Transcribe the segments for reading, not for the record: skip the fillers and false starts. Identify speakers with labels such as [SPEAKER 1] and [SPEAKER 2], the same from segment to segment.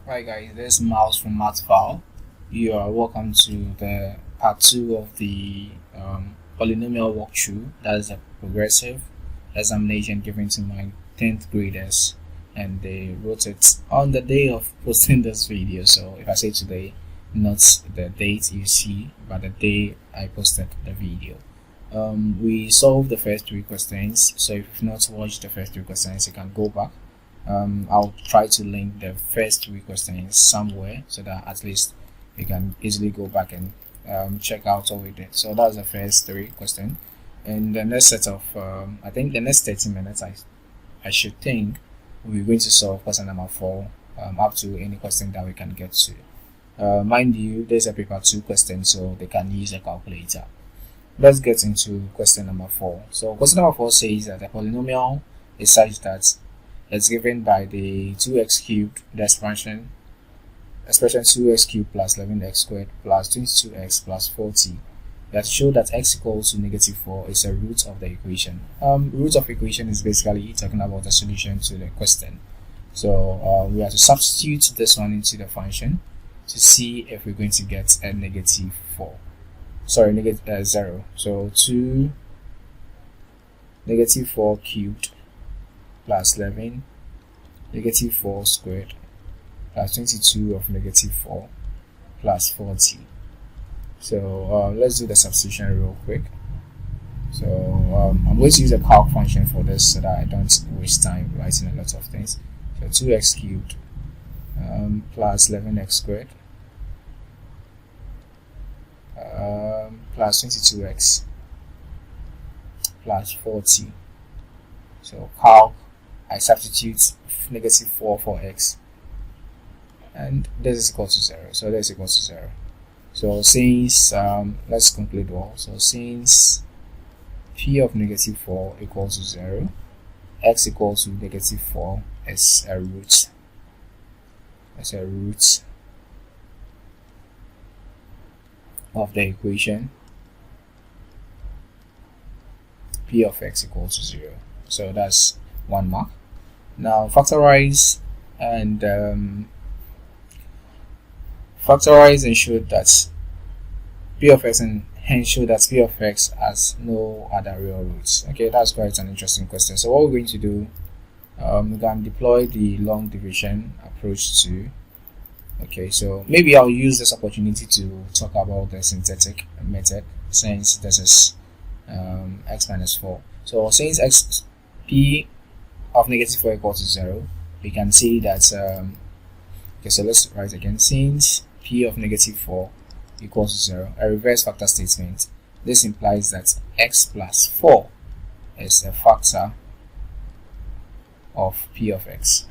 [SPEAKER 1] Hi guys, this is Miles from MathFile. You are welcome to the part 2 of the polynomial walkthrough. That is a progressive examination given to my 10th graders, and they wrote it on the day of posting this video. So if I say today, not the date you see, but the day I posted the video. We solved the first 3 questions, so if you've not watched the first 3 questions, you can go back. I'll try to link the first 3 questions somewhere so that at least you can easily go back and check out what we did. So that's the first 3 questions. And the next set of, I think the next 30 minutes, I should think we're going to solve question number 4 up to any question that we can get to. Mind you, there's a paper 2 question, so they can use a calculator. Let's get into question number 4. So question number 4 says that the polynomial is such that it's given by the 2x cubed, the expression 2x cubed plus 11x squared plus 22x plus 40. That show that x equals to -4 is a root of the equation. Root of equation is basically talking about the solution to the question. So we have to substitute this one into the function to see if we're going to get a -4. Sorry, -0. So 2 -4 cubed plus 11 -4 squared plus 22 of -4 plus 40. So let's do the substitution real quick. So I'm going to use a calc function for this so that I don't waste time writing a lot of things. So 2x cubed plus 11x squared plus 22x plus 40. So calc, I substitute -4 for x, and this is equal to 0. So this is equal to 0. So since let's conclude all. So since p of -4 equals to 0, x equals to -4 is a root. As a root of the equation, p of x equals to 0. So that's 1 mark. Now factorize and show that p of x and hence show that p of x has no other real roots. Okay, that's quite an interesting question. So what we're going to do, we can deploy the long division approach to. Okay, so maybe I'll use this opportunity to talk about the synthetic method since this is x minus 4. So since p of -4 equals to 0, we can see that okay, so let's write again. Since p of -4 equals to 0, a reverse factor statement, this implies that x plus 4 is a factor of p of x.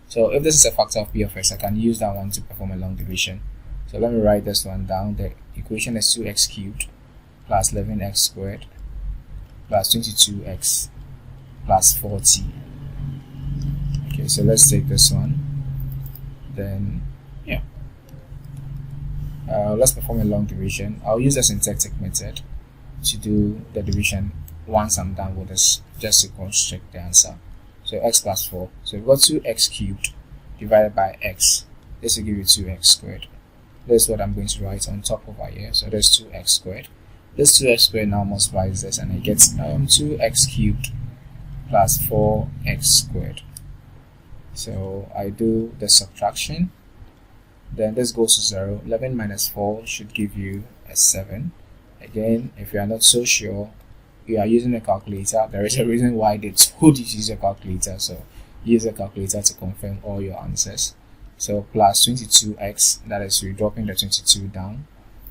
[SPEAKER 1] So if this is a factor of p of x, I can use that one to perform a long division. So let me write this one down. The equation is 2x cubed plus 11x squared plus 22x plus 40. Okay, so let's take this one. Then yeah, let's perform a long division. I'll use the syntactic method to do the division once I'm done with this, just to construct the answer. So x plus 4. So we've got 2x cubed divided by x. This will give you 2x squared. This is what I'm going to write on top over here. So there's 2x squared. This 2x squared now multiplies this, and it gets 2x cubed plus 4x squared. So I do the subtraction, then this goes to 0. 11 minus 4 should give you a 7. Again, if you are not so sure, you are using a calculator. There is a reason why they told you to use a calculator, so use a calculator to confirm all your answers. So plus 22x, that is, we're dropping the 22 down,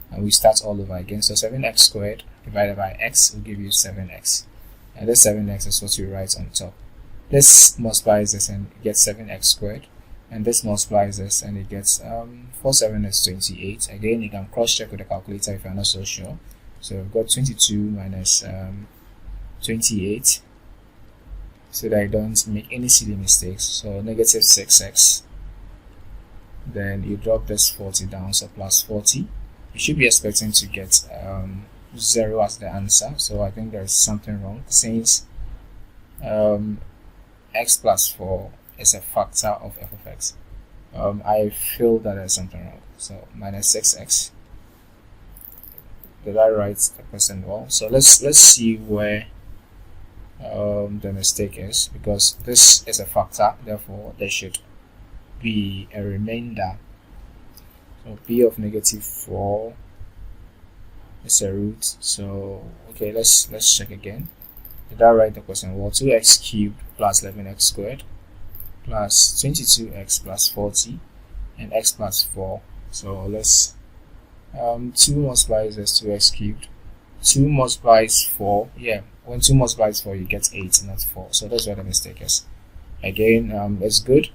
[SPEAKER 1] and we start all over again. So 7x squared divided by x will give you 7x. And this 7x is what we write on top. This multiplies this and it gets 7x squared, and this multiplies this and it gets 4 7 is 28. Again, you can cross check with the calculator if you're not so sure. So we've got 22 minus 28, so that I don't make any silly mistakes. So -6x, then you drop this 40 down, so plus 40. You should be expecting to get 0 as the answer, so I think there's something wrong since x plus 4 is a factor of f of x. I feel that there's something wrong. So minus 6x. Did I write the percent well? So let's see where the mistake is, because this is a factor, therefore there should be a remainder. So b of negative 4 is a root. So okay, let's check again. Did I write the question well? 2x cubed plus 11x squared plus 22x plus 40 and x plus 4. So let's 2 multiplies as 2x cubed. 2 multiplies 4. Yeah, when 2 multiplies 4, you get 8, not 4. So that's where the mistake is. Again, it's good.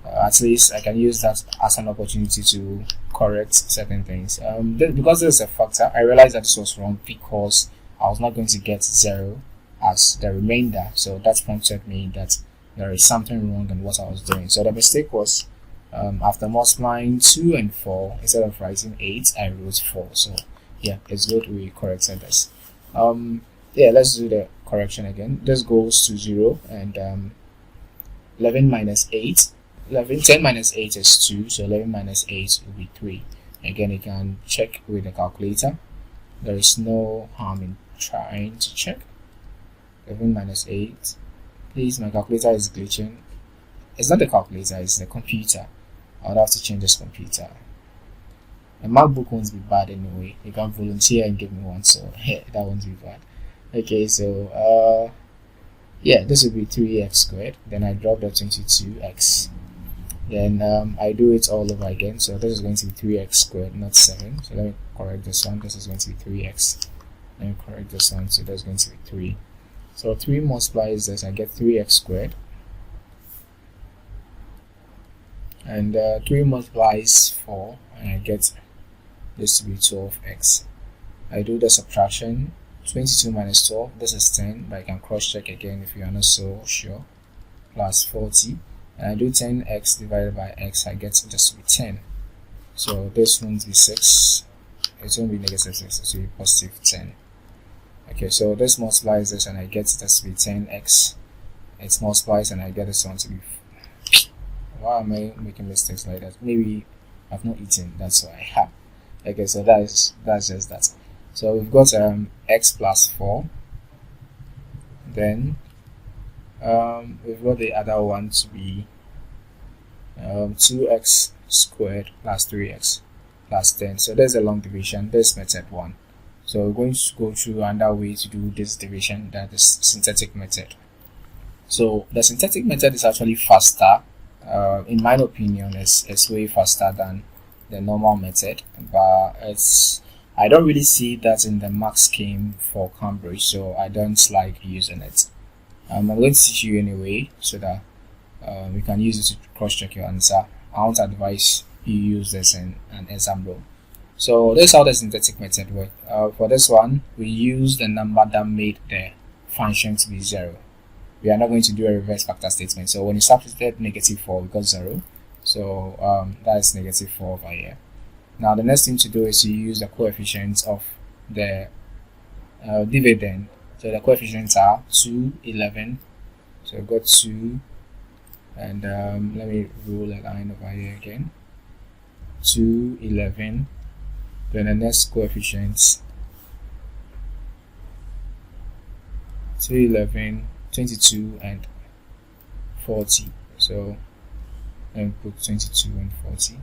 [SPEAKER 1] At least I can use that as an opportunity to correct certain things. Because there's a factor, I realized that this was wrong because I was not going to get 0 as the remainder. So that prompted me that there is something wrong in what I was doing. So the mistake was, after multiplying 2 and 4, instead of writing 8, I wrote 4. So yeah, it's good we corrected this. Yeah, let's do the correction again. This goes to 0, and 11 minus 8. 10 minus 8 is 2, so 11 minus 8 will be 3. Again, you can check with the calculator. There is no harm in trying to check. 11 minus 8. Please, my calculator is glitching. It's not the calculator, it's the computer. I would have to change this computer. A MacBook won't be bad anyway. You can volunteer and give me one, so that won't be bad. Okay, so yeah, this will be 3x squared. Then I drop the 22x. Then I do it all over again. So this is going to be 3x squared, not 7. So let me correct this one. This is going to be 3x. Let me correct this one. So that's going to be 3. So 3 multiplies this. I get 3x squared. And 3 multiplies 4. And I get this to be 12x. I do the subtraction. 22 minus 12. This is 10. But I can cross check again if you are not so sure. Plus 40. And I do 10x divided by x, I get this to be 10. So this won't be 6, it won't be negative 6, it will be positive 10. Okay, so this multiplies this and I get this to be 10x. It multiplies and I get this one to be. Why am I making mistakes like that? Maybe I've not eaten, that's why. Okay, so that's just that. So we've got x plus 4. Then we've got the other one to be 2x squared plus 3x plus 10. So there's a long division. There's method 1. So we're going to go through another way to do this division, that is synthetic method. So the synthetic method is actually faster. In my opinion, it's way faster than the normal method, but I don't really see that in the mark scheme for Cambridge, so I don't like using it. I'm going to teach you anyway, so that you can use it to cross-check your answer. I won't advise you use this in an exam room. So this is how the synthetic method works. For this one, we use the number that made the function to be 0. We are not going to do a reverse factor statement. So when you substitute negative 4, we got 0. So that is negative 4 over here. Now the next thing to do is to use the coefficients of the dividend. So the coefficients are 2, 11. So we've got 2, and let me rule a line over here again. 2, 11. Then the next coefficients 2, 11, 22, and 40. So let me put 22 and 40.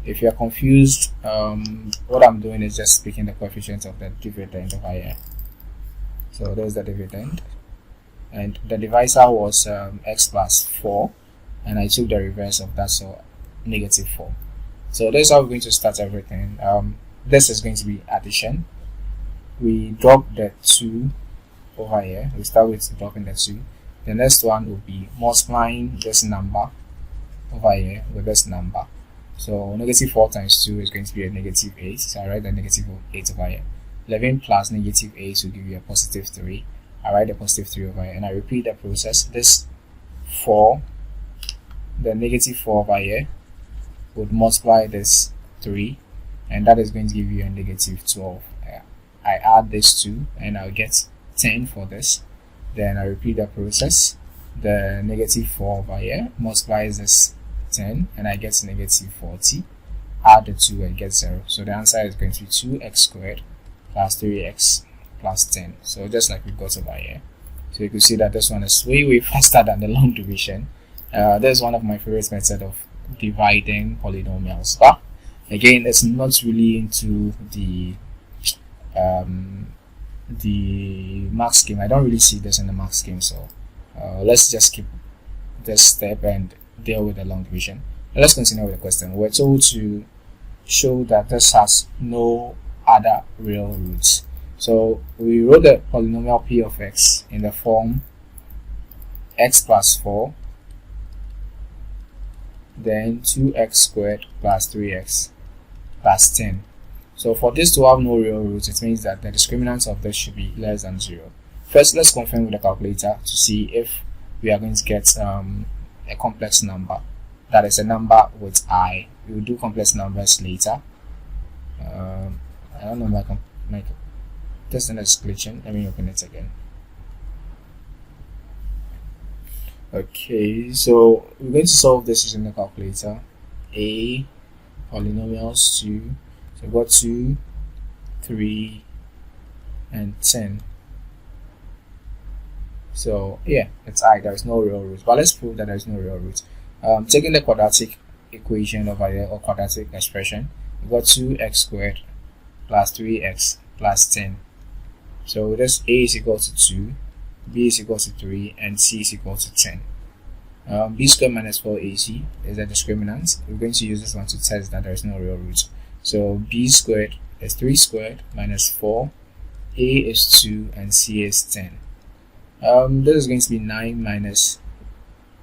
[SPEAKER 1] If you are confused, what I'm doing is just speaking the coefficients of the dividend over here. So there's the dividend, and the divisor was x plus 4, and I took the reverse of that, so negative 4. So this is how we're going to start everything. This is going to be addition. We drop the 2 over here. We start with dropping the 2. The next one will be multiplying this number over here with this number. So negative 4 times 2 is going to be a negative 8. So I write the negative 8 over here. 11 plus negative 8 will give you a positive 3. I write the positive 3 over here, and I repeat the process. This 4, the negative 4 over here, would multiply this 3, and that is going to give you a negative 12. I add this 2, and I'll get 10 for this. Then I repeat the process. The negative 4 over here multiplies this 10 and I get negative 40. Add the 2 and get 0. So the answer is going to be 2x squared plus 3x plus 10. So just like we got over here. So you can see that this one is way faster than the long division. This is one of my favorite methods of dividing polynomials. But again, it's not really into the mark scheme. I don't really see this in the mark scheme. So let's just keep this step and deal with the long division. Now let's continue with the question. We're told to show that this has no other real roots. So we wrote the polynomial p of x in the form x plus 4, then 2x squared plus 3x plus 10. So for this to have no real roots, it means that the discriminant of this should be less than 0. First, let's confirm with the calculator to see if we are going to get a complex number. That is a number with I. We will do complex numbers later. I don't know my this thing is glitching. Let me open it again. Okay, so we're going to solve this using the calculator. A polynomials 2. So we've got 2, 3, and 10. So yeah, it's I. There is no real root. But let's prove that there is no real root. Taking the quadratic equation over here, or quadratic expression, we've got 2x squared plus 3x plus 10. So this a is equal to 2, b is equal to 3, and c is equal to 10. B squared minus 4ac is the discriminant. We're going to use this one to test that there is no real root. So b squared is 3 squared minus 4, a is 2, and c is 10. This is going to be 9 minus,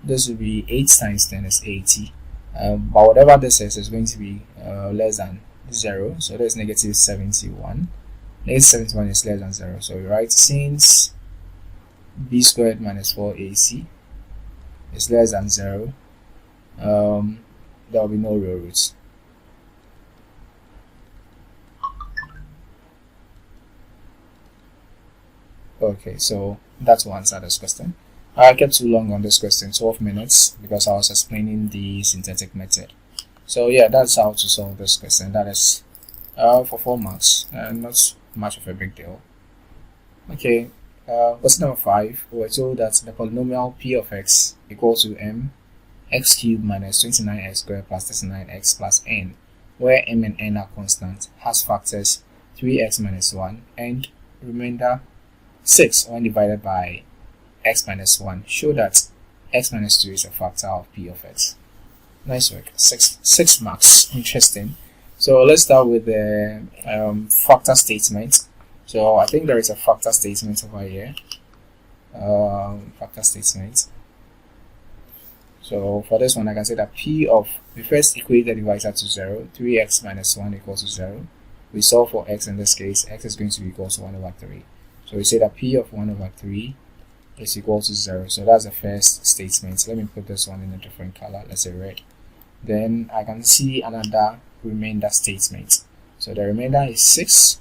[SPEAKER 1] this will be 8 times 10 is 80. But whatever this is going to be less than 0. So there's negative 71. Negative 71 is less than 0. So we write since b squared minus 4ac is less than 0, there will be no real roots. Okay, so that's one answer this question. I kept too long on this question, 12 minutes, because I was explaining the synthetic method. So yeah, that's how to solve this question. That is for 4 marks, and not much of a big deal. Okay, question number 5. We're told that the polynomial p of x equals to m x cubed minus 29x squared plus 39x plus n, where m and n are constant, has factors 3x minus 1 and remainder 6 when divided by x minus 1. Show that x minus 2 is a factor of p of x. Nice work. 6 marks. Interesting. So let's start with the factor statement. So I think there is a factor statement over here. Factor statement. So for this one, I can say that p of, we first equate the divisor to 0. 3x minus 1 equals to 0. We solve for x in this case. X is going to be equal to 1 over 3. So we say that p of 1 over 3 is equal to 0. So that's the first statement. Let me put this one in a different color. Let's say red. Then I can see another remainder statement. So the remainder is 6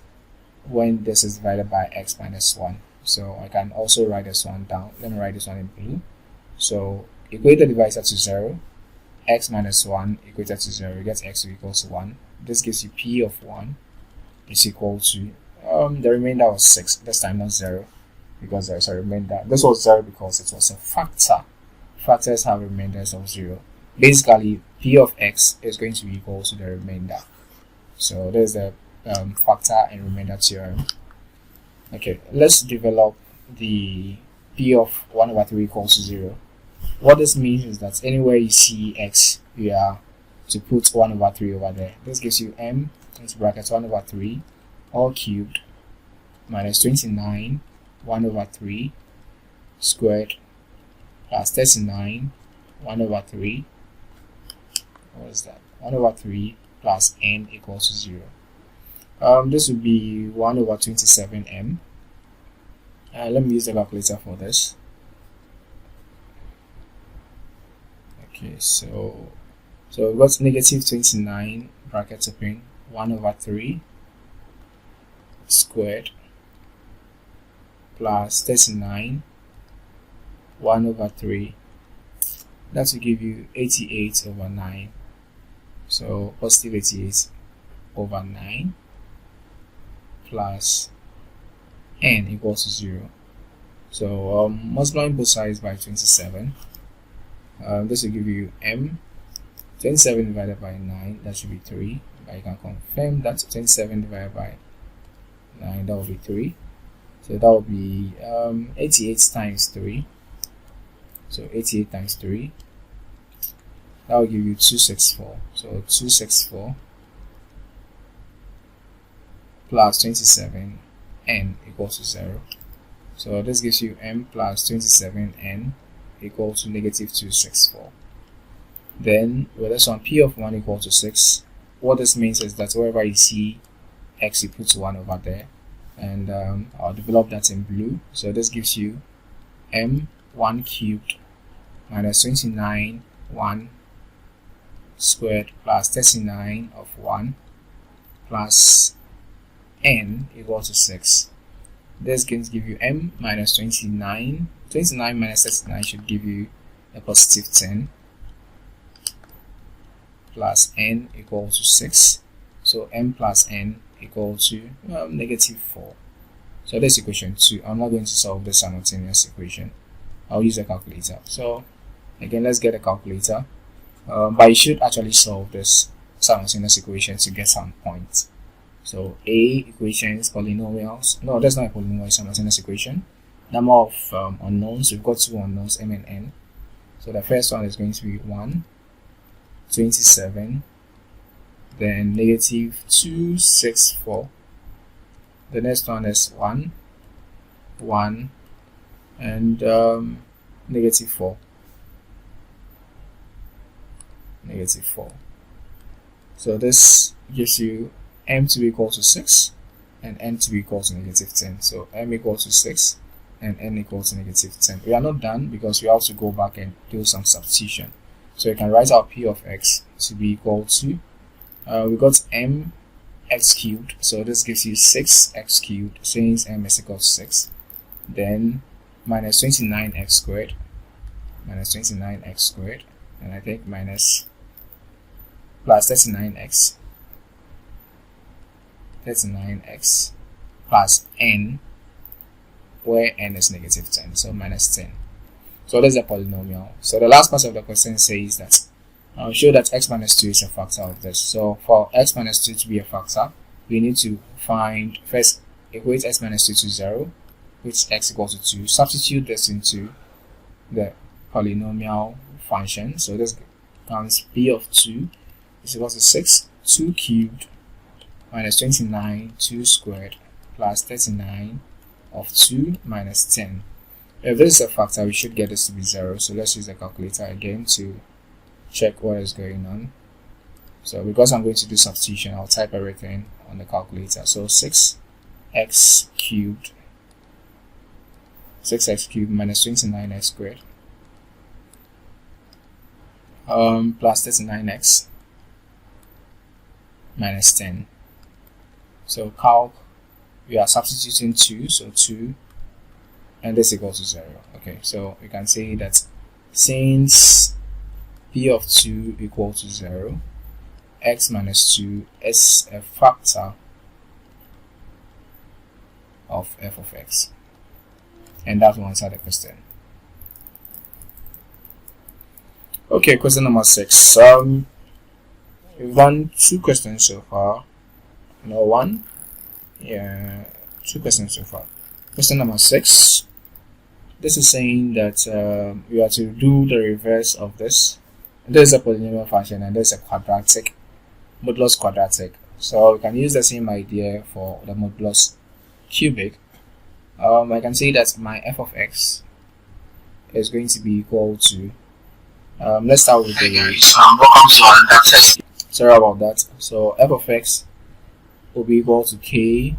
[SPEAKER 1] when this is divided by x minus 1. So I can also write this one down. Let me write this one in blue. So equate the divisor to 0. X minus 1 equated to 0. You get x equals to 1. This gives you p of 1 is equal to the remainder was 6. This time not 0, because there is a remainder. This was 0 because it was a factor. Factors have remainders of 0. Basically, p of x is going to be equal to the remainder. So there's the factor and remainder theorem. Okay, let's develop the p of 1 over 3 equals to 0. What this means is that anywhere you see x, you are to put 1 over 3 over there. This gives you m into brackets 1 over 3 all cubed minus 29 1 over 3 squared plus 39 1 over 3. What is that? 1 over 3 plus n equals to 0. This would be 1 over 27m. Let me use the calculator for this. Okay, so we've got negative 29 brackets open 1 over 3 squared plus 39 1 over 3 That will give you 88 over 9. So positive 88 over 9 plus n equals to 0. So multiplying both sides by 27, this will give you m. 27 divided by 9, that should be 3. But you can confirm that 27 divided by 9, that will be 3. So that will be 88 times 3. So 88 times 3, that will give you 264. So 264 plus 27 n equals to 0. So this gives you m plus 27n equal to negative 264. Then with this one, p of 1 equal to 6. What this means is that wherever you see x, you put 1 over there. And I'll develop that in blue. So this gives you m1 cubed minus 29 1 squared plus 39 of 1 plus n equal to 6. This can give you m minus 29. 29 minus 39 should give you a positive 10 plus n equal to 6. So m plus n equal to negative 4. So this equation 2. I'm not going to solve the simultaneous equation. I'll use a calculator. So again, let's get a calculator. But you should actually solve this simultaneous equation to get some points. So A equations, polynomials. No, that's not a polynomial, it's a simultaneous equation. Number of unknowns. We've got two unknowns, m and n. So the first one is going to be 1, 27, then negative 264. The next one is 1, 1, and negative 4. Negative 4. So this gives you m to be equal to 6 and n to be equal to negative 10. So m equals to 6 and n equals to negative 10. We are not done because we have to go back and do some substitution. So you can write our p of x to be equal to, we got m x cubed. So this gives you 6x cubed since m is equal to 6. Then minus 29x squared. Minus 29x squared. And I think minus plus 39x. 39x plus n, where n is negative 10, so minus 10. So that's a polynomial. So the last part of the question says that show that x minus 2 is a factor of this. So for x minus 2 to be a factor, we need to find, first equate x minus 2 to 0, which x equals to 2. Substitute this into the polynomial function. So this becomes p of 2 is equal to 6, 2 cubed minus 29, 2 squared plus 39 of 2 minus 10. If this is a factor, we should get this to be 0. So let's use the calculator again to check what is going on. So because I'm going to do substitution, I'll type everything on the calculator. So 6x cubed minus 29x squared plus 39x minus 10. So calc, we are substituting 2, so 2, and this equals to 0. Okay, so we can say that since p of 2 equals to 0, x minus 2 is a factor of f of x. And that will answer the question. Okay, question number 6. We've done 2 questions so far. No, 1. Yeah, 2 questions so far. Question number 6. This is saying that we are to do the reverse of this. This is a polynomial function and this is a quadratic, modulus quadratic. So we can use the same idea for the modulus cubic. I can say that my f of x is going to be equal to, let's start with sorry about that. So f of x will be equal to k,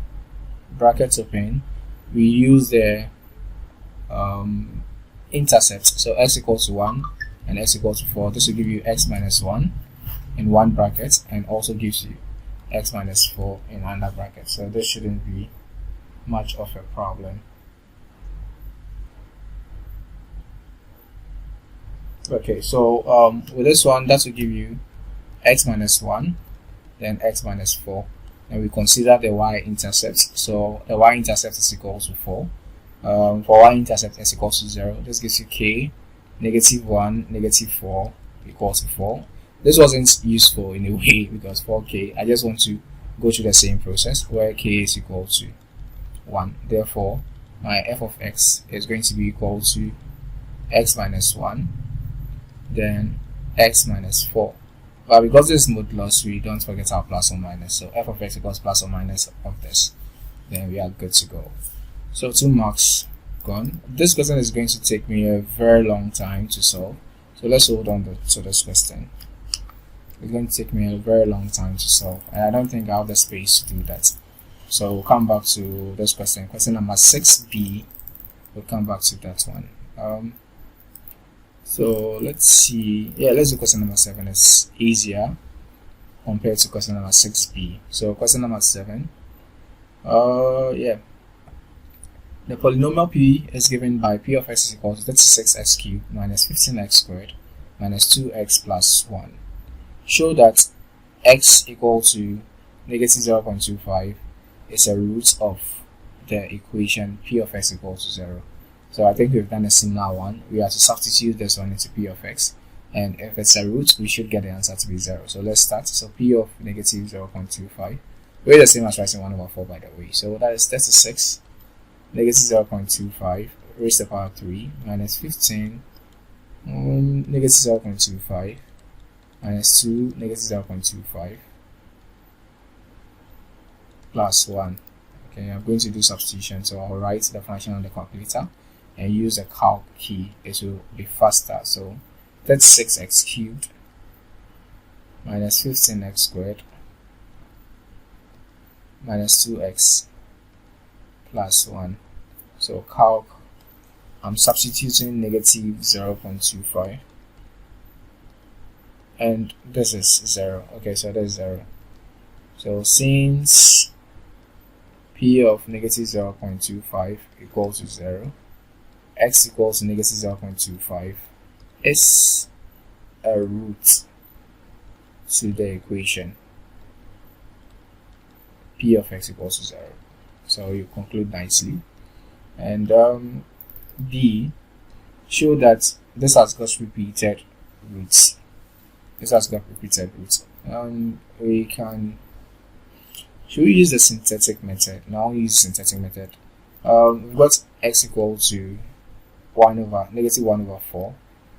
[SPEAKER 1] brackets open. We use the intercept, so x equals to 1 and x equals to 4. This will give you x minus 1 in one bracket and also gives you x minus 4 in another bracket. So this shouldn't be much of a problem. Okay, so with this one, that will give you x minus 1, then x minus 4, and we consider the y-intercept. So the y-intercept is equal to 4. For y-intercept is equal to 0, this gives you k, negative 1, negative 4, equals to 4. This wasn't useful in a way because 4k, I just want to go through the same process where k is equal to 1. Therefore, my f of x is going to be equal to x minus 1, then x minus 4. But because this is modulus, we don't forget our plus or minus. So f of x equals plus or minus of this. Then we are good to go. So 2 marks gone. This question is going to take me a very long time to solve. So let's hold on to this question. It's going to take me a very long time to solve, and I don't think I have the space to do that. So we'll come back to this question. Question number 6b. We'll come back to that one. So let's see. Yeah, let's do question number 7. It's easier compared to question number 6b. So question number 7. Yeah. The polynomial p is given by p of x is equal to 36x cubed minus 15x squared minus 2x plus 1. Show that x equal to negative 0.25 is a root of the equation p of x equal to 0. So I think we've done a similar one. We have to substitute this one into p of x, and if it's a root, we should get the answer to be 0. So let's start. So p of negative 0.25, we're the same as writing 1 over 4 by the way. So that is 36 negative 0.25 raised to the power 3 minus 15 negative 0.25 minus 2 negative 0.25 plus 1. Okay, I'm going to do substitution, so I'll write the function on the calculator and use the calc key. It will be faster. So that's 6x cubed minus 15x squared minus 2x plus 1. So calc, I'm substituting negative 0.25, and this is 0. Okay, so that's 0. So since p of negative 0.25 equals to 0, x equals to negative 0.25 is a root to the equation p of x equals to 0. So you conclude nicely. And B, show that this has got repeated roots. This has got repeated roots. Should we use the synthetic method? Now use synthetic method. We've got x equal to negative 1 over 4.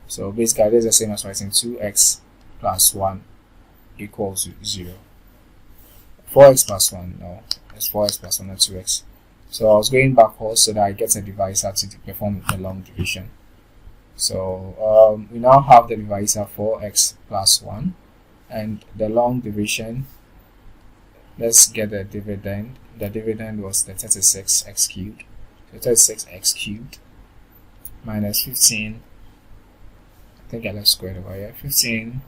[SPEAKER 1] So basically this is the same as writing 2x plus 1 equals to 0. 4x plus 1, no, it's 4x plus 1, not 2x. So I was going backwards so that I get a divisor to perform the long division. So we now have the divisor 4x plus 1, and the long division, let's get the dividend. The dividend was the 36x cubed. So 36x cubed minus 15, I think I left squared over here, 15x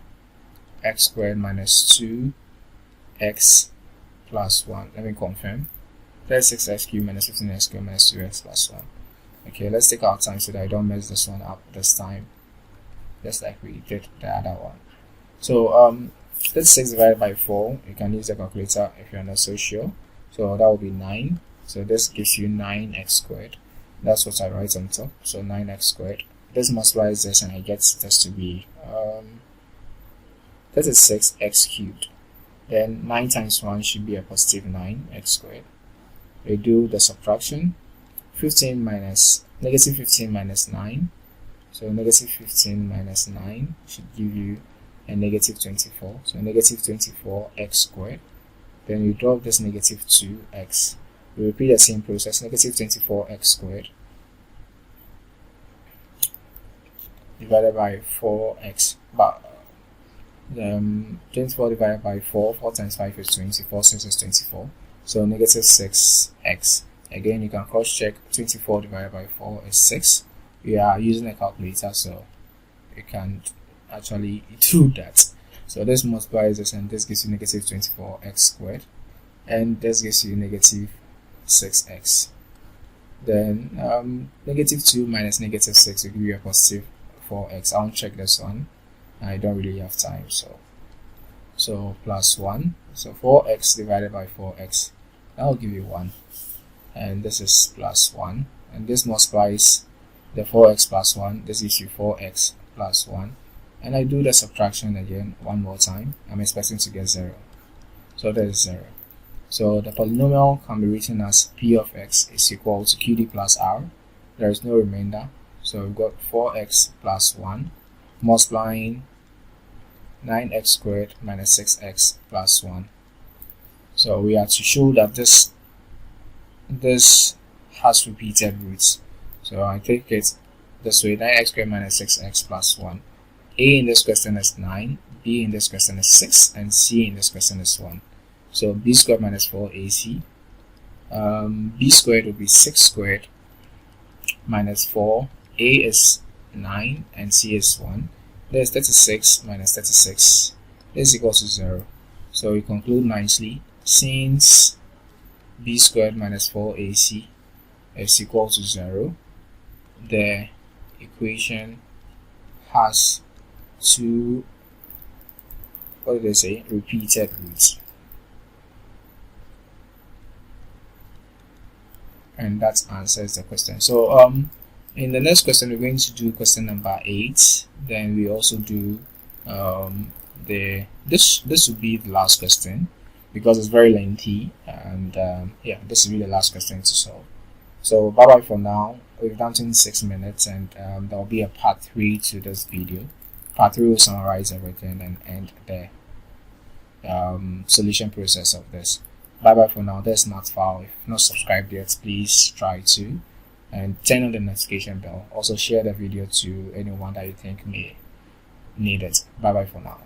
[SPEAKER 1] squared minus 2x plus 1. Let me confirm. 36x cubed minus 15x squared minus 2x plus 1. Okay, let's take our time so that I don't mess this one up this time, just like we did the other one. So 36 divided by 4, you can use the calculator if you're not so sure. So that will be 9. So this gives you 9x squared. That's what I write on top. So 9x squared. This multiplies this and I get this to be 36x cubed. Then 9 times 1 should be a positive 9x squared. We do the subtraction. Negative 15 minus 9. So negative 15 minus 9 should give you a negative 24. So negative 24x squared. Then you drop this negative 2x. We repeat the same process. Negative 24x squared divided by 4x. But 24 divided by 4, 4 times 5 is 24, 6 is 24. So negative 6x. Again, you can cross check. 24 divided by 4 is 6. We are using a calculator, so you can't actually do that. So this multiplies this, and this gives you negative 24x squared, and this gives you negative 6x. Then negative 2 minus negative 6 will give you a positive 4x. I won't check this one, I don't really have time. So plus 1, so 4x divided by 4x, that will give you 1, and this is plus 1, and this multiplies the 4x plus 1, this gives you 4x plus 1, and I do the subtraction again one more time. I'm expecting to get 0, so that is 0. So the polynomial can be written as p of x is equal to qd plus r. There is no remainder, so we've got 4x plus 1 multiplying 9x squared minus 6x plus 1. So we have to show that this has repeated roots. So I take it this way: 9x squared minus 6x plus 1. A in this question is 9, B in this question is 6, and C in this question is 1. So b squared minus 4ac. B squared will be 6 squared minus 4. A is 9 and C is 1. There's 36 minus 36. This is equal to 0. So we conclude nicely. Since b squared minus 4ac is equal to 0, the equation has two, what did they say, repeated roots. And that answers the question. So in the next question, we're going to do question number 8. Then we also do this will be the last question because it's very lengthy, and yeah, this will be the last question to solve. So bye bye for now. We've done 26 minutes, and there will be a part 3 to this video. Part 3 will summarize everything and end the solution process of this. Bye bye for now. There's not file. If not subscribed yet, please try to, and turn on the notification bell. Also share the video to anyone that you think may need it. Bye bye for now.